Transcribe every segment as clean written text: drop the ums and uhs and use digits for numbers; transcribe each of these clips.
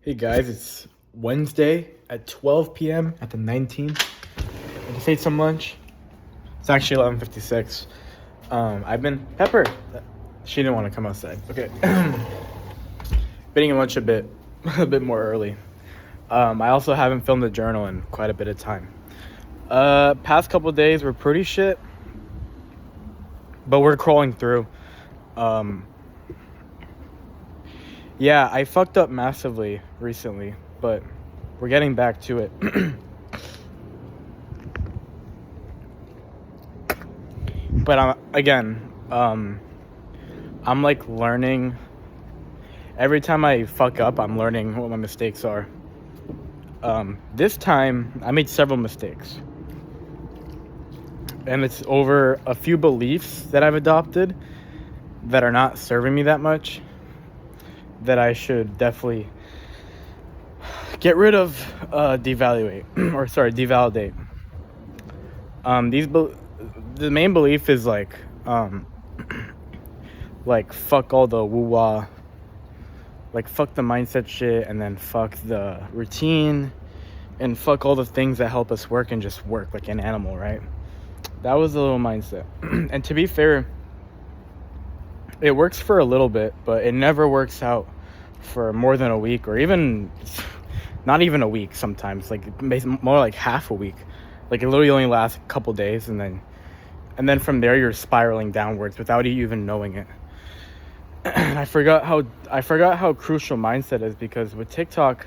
Hey guys, it's Wednesday at 12 p.m. at the 19th. I just ate some lunch. It's actually 11:56. I've been Pepper. She didn't want to come outside. Okay. Been eating lunch a bit more early. I also haven't filmed a journal in quite a bit of time. Past couple days were pretty shit, but we're crawling through. Yeah, I fucked up massively recently, but we're getting back to it. But I'm like learning. Every time I fuck up, I'm learning what my mistakes are. This time, I made several mistakes. And it's over a few beliefs that I've adopted that are not serving me that much, that I should definitely get rid of, devalidate. The main belief is like fuck all the woo-wah, like fuck the mindset shit, and then fuck the routine, and fuck all the things that help us work and just work like an animal, right? That was the little mindset. And to be fair, it works for a little bit, but it never works out for more than a week, or even not even a week sometimes, like more like half a week. Like it literally only lasts a couple days, and then from there you're spiraling downwards without you even knowing it. And I forgot how crucial mindset is, because with TikTok,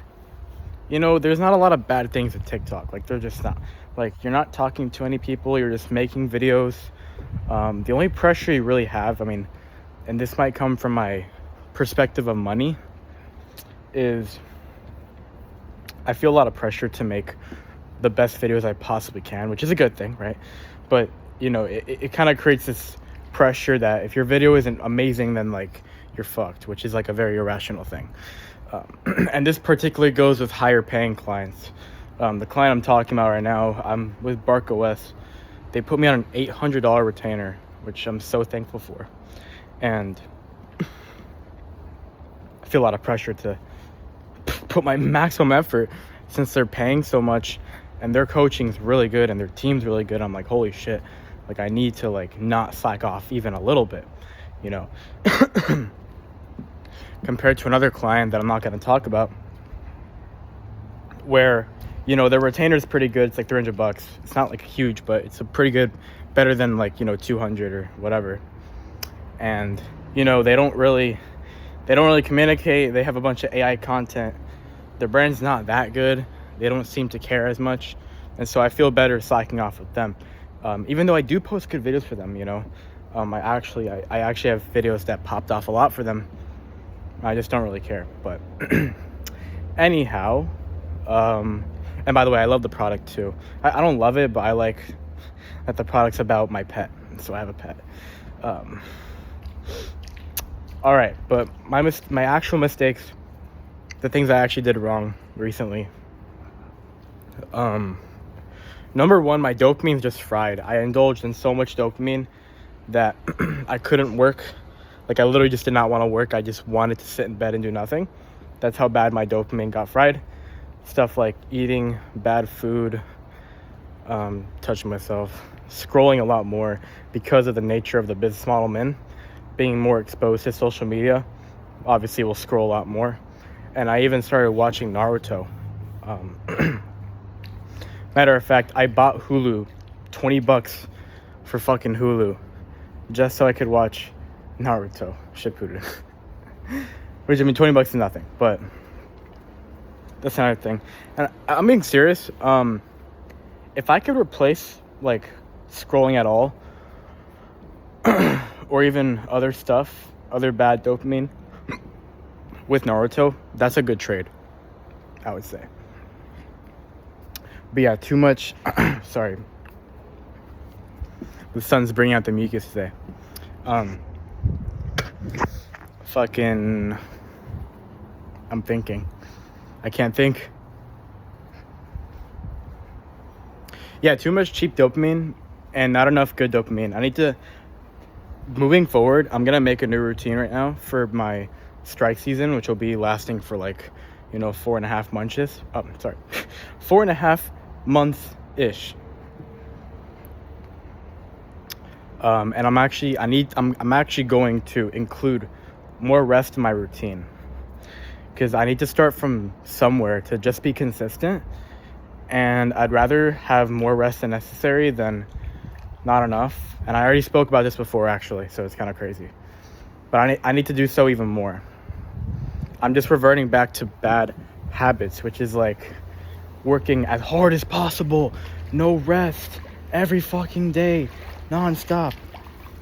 there's not a lot of bad things with TikTok. Like, they're just not. Like, you're not talking to any people, you're just making videos. The only pressure you really have, and this might come from my perspective of money, is I feel a lot of pressure to make the best videos I possibly can, which is a good thing, right? But, it kind of creates this pressure that if your video isn't amazing, then, like, you're fucked, which is, like, a very irrational thing. And this particularly goes with higher paying clients. The client I'm talking about right now, I'm with BarkOS. They put me on an $800 retainer, which I'm so thankful for. And I feel a lot of pressure to put my maximum effort, since they're paying so much and their coaching's really good and their team's really good. I'm like, holy shit, like I need to like not slack off even a little bit, compared to another client that I'm not going to talk about, where their retainer is pretty good. It's like $300. It's not like huge, but it's a pretty good, better than like 200 or whatever. And they don't really communicate. They have a bunch of AI content. Their brand's not that good. They don't seem to care as much, and so I feel better slacking off with them. Even though I do post good videos for them, I actually have videos that popped off a lot for them. I just don't really care. But anyhow, and by the way, I love the product too. I don't love it, but I like that the product's about my pet, so I have a pet. All right, but my actual mistakes, the things I actually did wrong recently. Number one, my dopamine's just fried. I indulged in so much dopamine that I couldn't work. Like, I literally just did not want to work. I just wanted to sit in bed and do nothing. That's how bad my dopamine got fried. Stuff like eating bad food, touching myself, scrolling a lot more because of the nature of the business model I'm in. Being more exposed to social media, obviously we'll scroll a lot more. And I even started watching Naruto. Matter of fact, I bought Hulu, $20 for fucking Hulu, just so I could watch Naruto Shippuden. Which, $20 is nothing, but that's another thing. And I'm being serious. If I could replace like scrolling at all, or even other stuff, other bad dopamine, with Naruto, that's a good trade, I would say. But yeah, too much. Sorry, the sun's bringing out the mucus today. I'm thinking. I can't think. Yeah, too much cheap dopamine and not enough good dopamine. I need to, moving forward, I'm gonna make a new routine right now for my strike season, which will be lasting for like you know, 4.5 months. Sorry, 4.5 months ish. And I'm actually going to include more rest in my routine, because I need to start from somewhere to just be consistent. And I'd rather have more rest than necessary than not enough. And I already spoke about this before, actually, so it's kind of crazy. But I need to do so even more. I'm just reverting back to bad habits, which is like working as hard as possible, no rest, every fucking day, non-stop,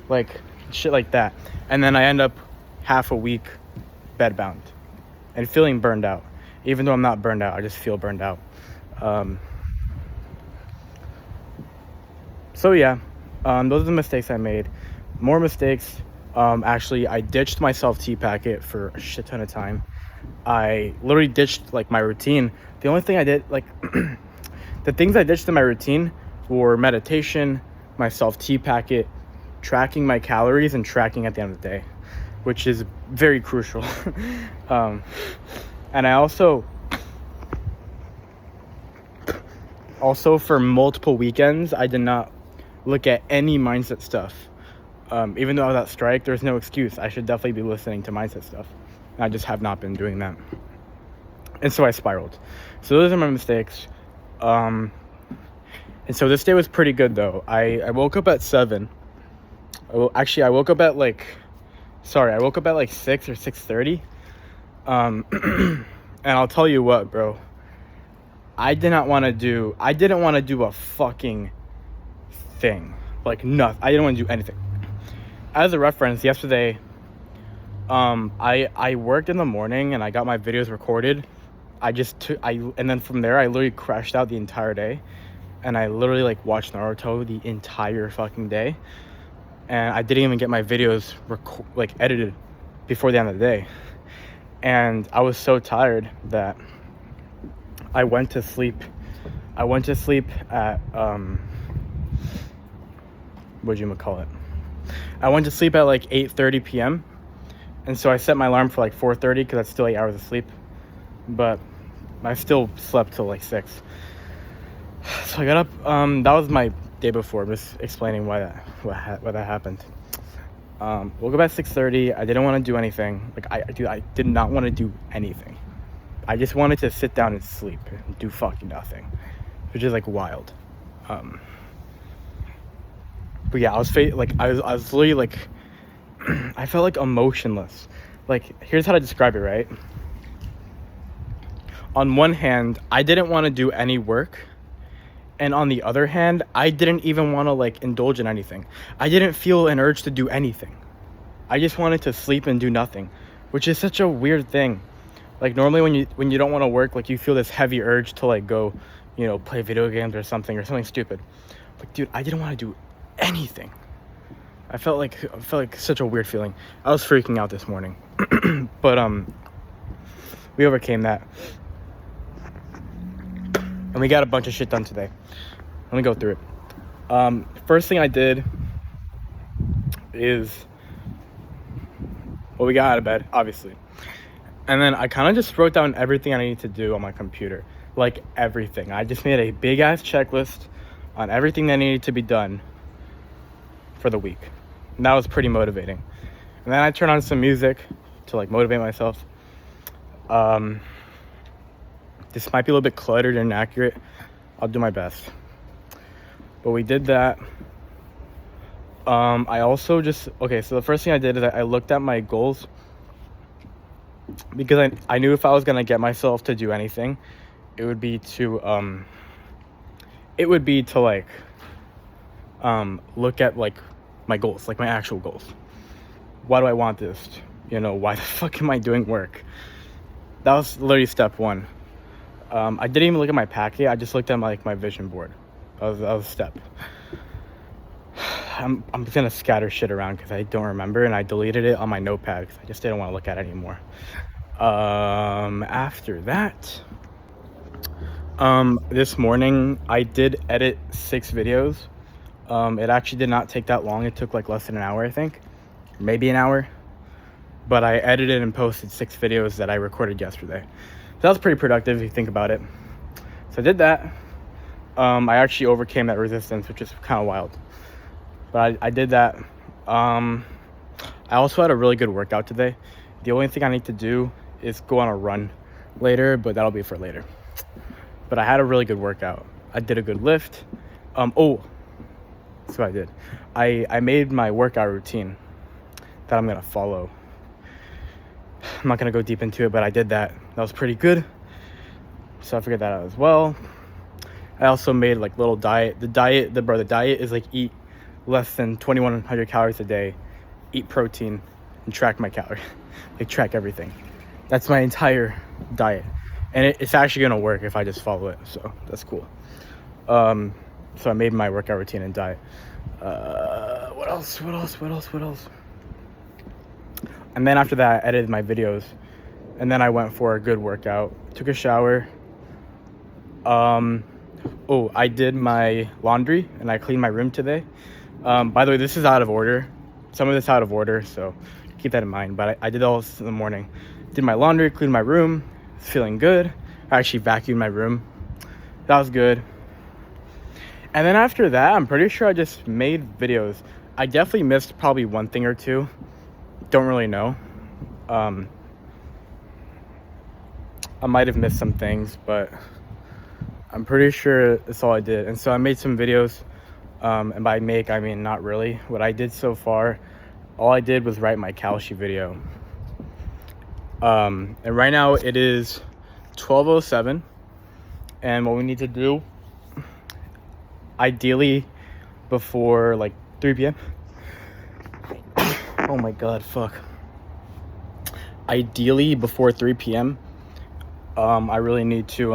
like shit like that. And then I end up half a week bedbound and feeling burned out. Even though I'm not burned out, I just feel burned out. So yeah, those are the mistakes I made. More mistakes. Actually, I ditched my self-tea packet for a shit ton of time. I literally ditched like my routine. The only thing I did, like the things I ditched in my routine were meditation, my self-tea packet, tracking my calories, and tracking at the end of the day, which is very crucial. And I also for multiple weekends, I did not look at any mindset stuff. Even though I was at strike, there's no excuse. I should definitely be listening to mindset stuff. I just have not been doing that. And so I spiraled. So those are my mistakes. And so this day was pretty good, though. I woke up at 7. Actually, I woke up at like 6 or 6:30. And I'll tell you what, bro. I didn't want to do a fucking thing. Like, nothing. I didn't want to do anything. As a reference, yesterday, I worked in the morning and I got my videos recorded. And then from there, I literally crashed out the entire day. And I literally, like, watched Naruto the entire fucking day. And I didn't even get my videos, edited before the end of the day. And I was so tired that I went to sleep. At, whatchamacallit? I went to sleep at like 8:30 p.m. And so I set my alarm for like 4:30 because that's still 8 hours of sleep. But I still slept till like 6. So I got up. That was my day before. I'm just explaining why that happened. Woke up at 6:30. I didn't want to do anything. Like I did not want to do anything. I just wanted to sit down and sleep and do fucking nothing, which is like wild. But yeah, I was literally like, I felt like emotionless. Like, here's how to describe it, right? On one hand, I didn't want to do any work. And on the other hand, I didn't even want to like indulge in anything. I didn't feel an urge to do anything. I just wanted to sleep and do nothing, which is such a weird thing. Like, normally when you don't want to work, like, you feel this heavy urge to like go, you know, play video games or something stupid. Like, dude, I didn't want to do anything. I felt like such a weird feeling. I was freaking out this morning. But we overcame that. And we got a bunch of shit done today. Let me go through it. First thing I did is, well, we got out of bed, obviously. And then I kind of just wrote down everything I needed to do on my computer. Like, everything. I just made a big-ass checklist on everything that needed to be done for the week. And that was pretty motivating. And then I turned on some music to, like, motivate myself. This might be a little bit cluttered and inaccurate. I'll do my best. But we did that. I also so the first thing I did is I looked at my goals, because I knew if I was gonna get myself to do anything, it would be to look at like my goals, like my actual goals. Why do I want this? You know, why the fuck am I doing work? That was literally step one. I didn't even look at my packet. I just looked at my vision board. That was a step. I'm gonna scatter shit around because I don't remember, and I deleted it on my notepad because I just didn't want to look at it anymore. After that, this morning I did edit 6 videos. It actually did not take that long. It took like less than an hour, I think, maybe an hour. But I edited and posted 6 videos that I recorded yesterday. that was pretty productive if you think about it. So I did that. I actually overcame that resistance, which is kind of wild. But I did that. I also had a really good workout today. The only thing I need to do is go on a run later, but that'll be for later. But I had a really good workout. I did a good lift. That's what I did. I made my workout routine that I'm gonna follow. I'm not gonna go deep into it, but I did that. That was pretty good. So I figured that out as well. I also made like little diet. The diet is like eat less than 2,100 calories a day, eat protein, and track my calories. Like track everything. That's my entire diet. And it's actually gonna work if I just follow it. So that's cool. So I made my workout routine and diet. What else? And then after that, I edited my videos. And then I went for a good workout. Took a shower. I did my laundry and I cleaned my room today. By the way, this is out of order. Some of this out of order, so keep that in mind. But I did all this in the morning. Did my laundry, cleaned my room. Feeling good. I actually vacuumed my room. That was good. And then after that, I'm pretty sure I just made videos. I definitely missed probably one thing or two. Don't really know. I might have missed some things, but I'm pretty sure that's all I did. And so I made some videos. And by make, I mean not really. What I did so far, all I did was write my Kalshi video. And right now it is 12:07. And what we need to do, ideally before like 3 p.m. Oh my God, fuck. Ideally before 3 p.m. I really need to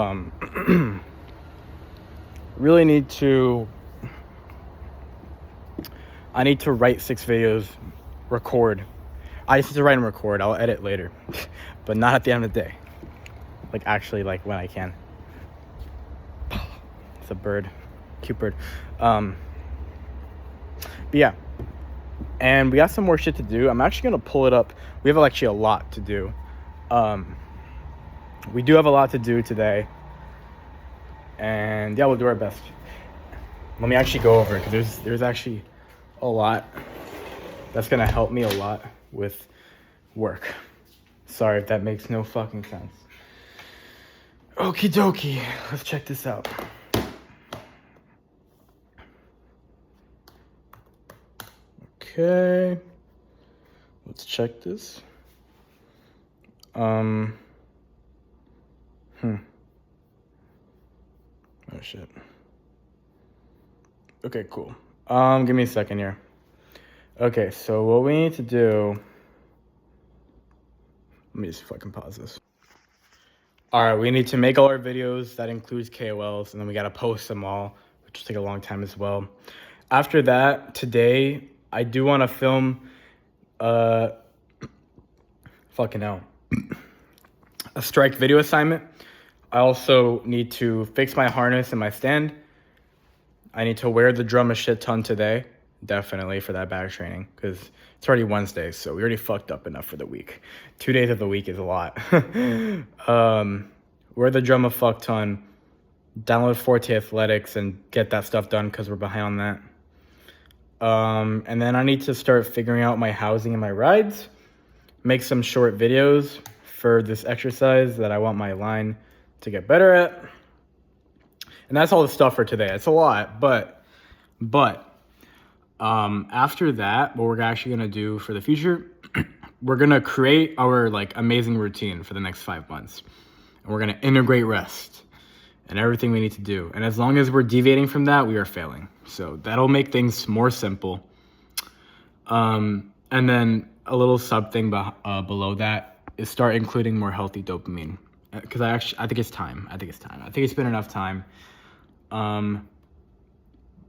I need to write 6 videos, record. I just need to write and record. I'll edit later, but not at the end of the day. Like actually, like when I can. It's a bird, cute bird. But yeah, and we got some more shit to do. I'm actually gonna pull it up. We have actually a lot to do. We do have a lot to do today, and yeah, we'll do our best. Let me actually go over it because there's actually a lot that's gonna help me a lot with work. Sorry if that makes no fucking sense. Okie dokie, let's check this out. Okay, let's check this. Oh shit. Okay, cool. Give me a second here. Okay, so what we need to do, let me just fucking pause this. All right, we need to make all our videos. That includes KOLs, and then we gotta post them all, which will take a long time as well. After that, today, I do wanna film, fucking hell, a strike video assignment. I also need to fix my harness and my stand. I need to wear the drum a shit ton today, definitely for that back training, because it's already Wednesday, so we already fucked up enough for the week. 2 days of the week is a lot. Wear the drum a fuck ton, download Forte Athletics and get that stuff done because we're behind on that. And then I need to start figuring out my housing and my rides, make some short videos for this exercise that I want my line to get better at. And that's all the stuff for today. It's a lot, but after that, what we're actually gonna do for the future, we're gonna create our like amazing routine for the next 5 months, and we're gonna integrate rest and everything we need to do. And as long as we're deviating from that, we are failing. So that'll make things more simple. And then a little sub thing below that is start including more healthy dopamine, because I think it's time. I think it's been enough time.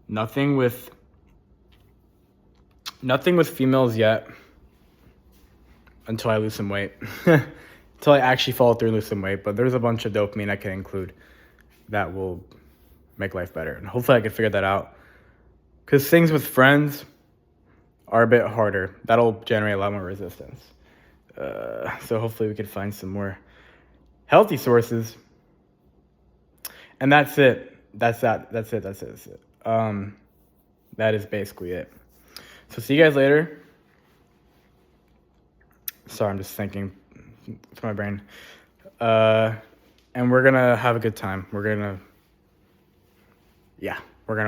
Nothing with females yet until I lose some weight. Until I actually follow through and lose some weight. But there's a bunch of dopamine I can include that will make life better. And hopefully I can figure that out. Because things with friends are a bit harder. That'll generate a lot more resistance. So hopefully we can find some more healthy sources, and that's it. That's it. That is basically it. So see you guys later. Sorry, I'm just thinking to my brain. And we're gonna have a good time. We're gonna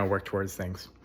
work towards things.